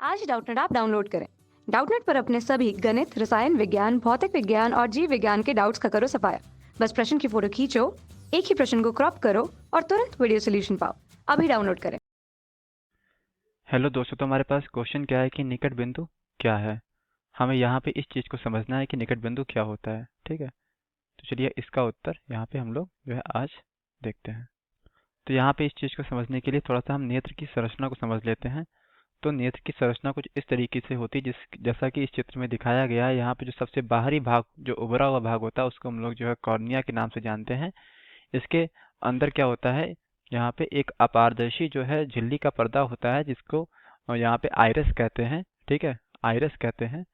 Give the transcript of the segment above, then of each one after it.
आज ही Doubtnut app download करें। Doubtnut पर अपने सभी गणित, रसायन विज्ञान, भौतिक विज्ञान और जीव विज्ञान के डाउट्स का करो सफाया। बस प्रश्न की फोटो खींचो, एक ही प्रश्न को क्रॉप करो और तुरंत वीडियो सोल्यूशन पाओ। अभी डाउनलोड करें। हेलो दोस्तों, तो हमारे पास क्वेश्चन क्या है कि निकट बिंदु क्या है। हमें यहाँ पे इस चीज़ को समझना है कि निकट बिंदु क्या होता है। ठीक है, तो चलिए इसका उत्तर यहाँ पे हम लोग जो है आज देखते हैं। तो यहाँ पे इस चीज़ को समझने के लिए थोड़ा सा हम नेत्र की संरचना को समझ लेते हैं। तो नेत्र की संरचना कुछ इस तरीके से होती है जैसा कि इस चित्र में दिखाया गया है। यहाँ पे जो सबसे बाहरी भाग, जो उभरा हुआ भाग होता है, उसको हम लोग जो है कॉर्निया के नाम से जानते हैं। इसके अंदर क्या होता है, यहाँ पे एक अपारदर्शी जो है झिल्ली का पर्दा होता है, जिसको यहाँ पे आइरिस कहते हैं। ठीक है, आइरिस कहते हैं।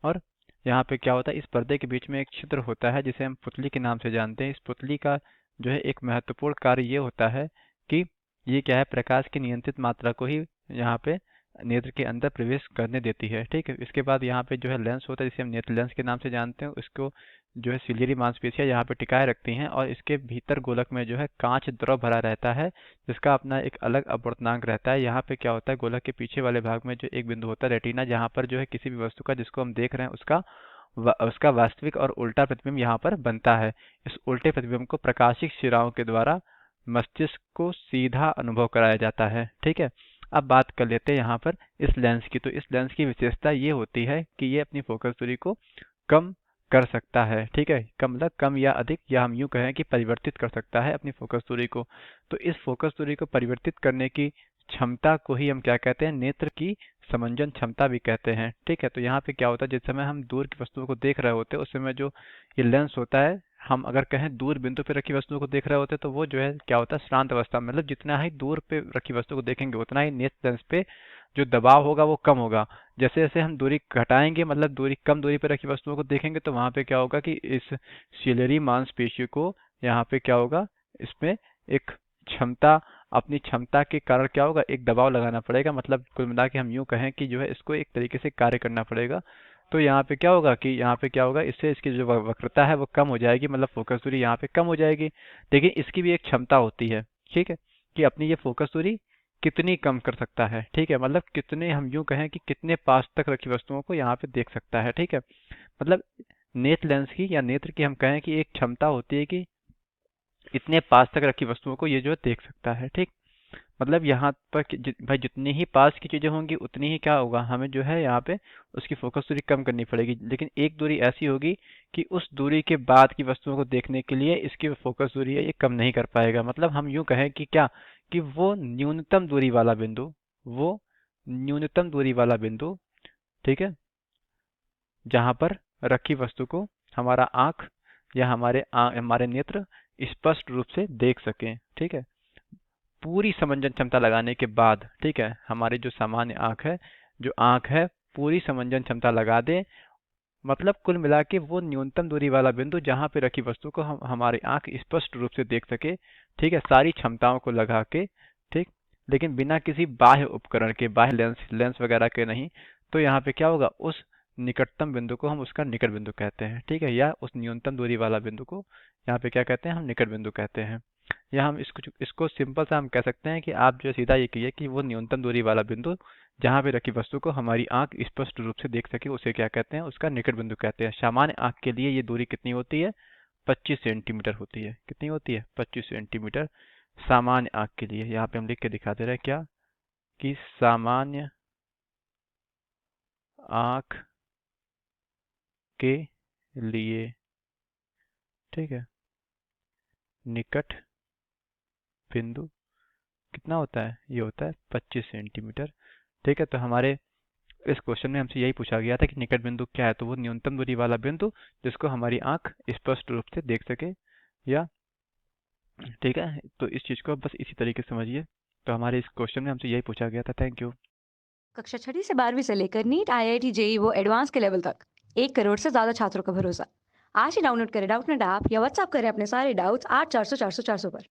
और यहाँ पे क्या होता है, इस पर्दे के बीच में एक छिद्र होता है जिसे हम पुतली के नाम से जानते हैं। इस पुतली का जो है एक महत्वपूर्ण कार्य ये होता है कि ये क्या है, प्रकाश की नियंत्रित मात्रा को ही यहाँ पे नेत्र के अंदर प्रवेश करने देती है। ठीक है, इसके बाद यहाँ पे जो है लेंस होता है, जिसे हम नेत्र लेंस के नाम से जानते हैं। उसको जो है सिलियरी मांसपेशियां यहाँ पे टिकाए रखती हैं, और इसके भीतर गोलक में जो है कांच द्रव भरा रहता है, जिसका अपना एक अलग अपवर्तनांक रहता है। यहाँ पे क्या होता है, गोलक के पीछे वाले भाग में जो एक बिंदु होता है रेटिना, जहाँ पर जो है किसी भी वस्तु का जिसको हम देख रहे हैं उसका वास्तविक और उल्टा प्रतिबिंब यहाँ पर बनता है। इस उल्टे प्रतिबिंब को प्रकाशिक शिराओं के द्वारा मस्तिष्क को सीधा अनुभव कराया जाता है। ठीक है, अब बात कर लेते हैं यहाँ पर इस लेंस की। तो इस लेंस की विशेषता ये होती है कि ये अपनी फोकस दूरी को कम कर सकता है। ठीक है, कम मतलब कम या अधिक, या हम यूं कहें कि परिवर्तित कर सकता है अपनी फोकस दूरी को। तो इस फोकस दूरी को परिवर्तित करने की क्षमता को ही हम क्या कहते हैं, नेत्र की समंजन क्षमता भी कहते हैं। ठीक है, तो यहाँ पे क्या होता है, जिस समय हम दूर की वस्तुओं को देख रहे होते हैं, उस समय जो ये लेंस होता है, हम अगर कहें दूर बिंदु पे रखी वस्तुओं को देख रहे होते हैं, तो वो जो है क्या होता है, श्रांत अवस्था में, मतलब जितना ही दूर पे रखी वस्तु को देखेंगे उतना ही नेत्र लेंस पे जो दबाव होगा वो कम होगा। जैसे जैसे हम दूरी घटाएंगे, मतलब दूरी कम दूरी पर रखी वस्तुओं को देखेंगे, तो वहां पे क्या होगा कि इस सिलेरी मांसपेशी को यहाँ पे क्या होगा, इसमें एक क्षमता, अपनी क्षमता के कारण क्या होगा, एक दबाव लगाना पड़ेगा। मतलब कुल मिला के हम यूं कहें कि जो है इसको एक तरीके से कार्य करना पड़ेगा। तो यहाँ पे क्या होगा कि यहाँ पे क्या होगा, इससे इसकी जो वक्रता है वो कम हो जाएगी, मतलब फोकस दूरी यहाँ पे कम हो जाएगी। लेकिन इसकी भी एक क्षमता होती है, ठीक है, कि अपनी ये फोकस दूरी कितनी कम कर सकता है। ठीक है, मतलब कितने, हम यूं कहें कि कितने पास तक रखी वस्तुओं को यहाँ पे देख सकता है। ठीक है, मतलब नेत्र लेंस की या नेत्र की हम कहें कि एक क्षमता होती है कि इतने पास तक रखी वस्तुओं को ये जो है देख सकता है। ठीक, मतलब यहाँ पर भाई जितनी ही पास की चीजें होंगी उतनी ही क्या होगा, हमें जो है यहाँ पे उसकी फोकस दूरी कम करनी पड़ेगी। लेकिन एक दूरी ऐसी होगी कि उस दूरी के बाद की वस्तुओं को देखने के लिए इसकी फोकस दूरी है ये कम नहीं कर पाएगा। मतलब हम यूं कहें कि क्या, कि वो न्यूनतम दूरी वाला बिंदु, ठीक है, जहां पर रखी वस्तु को हमारा आंख या हमारे नेत्र स्पष्ट रूप से देख सकें। ठीक है, पूरी समंजन क्षमता लगाने के बाद, ठीक है, हमारी जो सामान्य आंख है पूरी समंजन क्षमता लगा दे, मतलब कुल मिला के वो न्यूनतम दूरी वाला बिंदु जहां पे रखी वस्तु को हमारी आंख स्पष्ट रूप से देख सके। ठीक है, सारी क्षमताओं को लगा के। ठीक, लेकिन बिना किसी बाह्य उपकरण के, बाह्य लेंस वगैरह के नहीं। तो यहाँ पे क्या होगा, उस निकटतम बिंदु को हम उसका निकट बिंदु कहते हैं। ठीक है, या उस न्यूनतम दूरी वाला बिंदु को यहाँ पे क्या कहते हैं, हम निकट बिंदु कहते हैं। या हम इसको सिंपल सा हम कह सकते हैं कि आप जो सीधा ये कहिए कि वो न्यूनतम दूरी वाला बिंदु जहाँ पे रखी वस्तु को हमारी आंख स्पष्ट रूप से देख सके, उसे क्या कहते हैं, उसका निकट बिंदु कहते हैं। सामान्य आंख के लिए ये दूरी कितनी होती है, 25 सेंटीमीटर होती है। कितनी होती है, 25 सेंटीमीटर सामान्य आंख के लिए। यहाँ पे हम लिख के दिखा दे रहे हैं क्या, कि सामान्य आंख के लिए, ठीक है, निकट बिंदु कितना होता है, ये होता है 25 सेंटीमीटर। ठीक है, तो हमारे इस क्वेश्चन में हमसे यही पूछा गया था कि निकट बिंदु क्या है, तो वो न्यूनतम दूरी वाला बिंदु जिसको हमारी आंख स्पष्ट रूप से देख सके। या ठीक है, तो इस चीज को बस इसी तरीके से समझिए। तो हमारे इस क्वेश्चन में हमसे यही पूछा गया था। Thank you. कक्षा 6 से 12वीं से लेकर नीट, IIT, JEE वो एडवांस के लेवल तक 1 करोड़ से ज्यादा छात्रों का भरोसा। आज ही डाउनलोड करें डाउटनेट ऐप या व्हाट्सएप करें अपने सारे डाउट्स 8400 400 400 पर।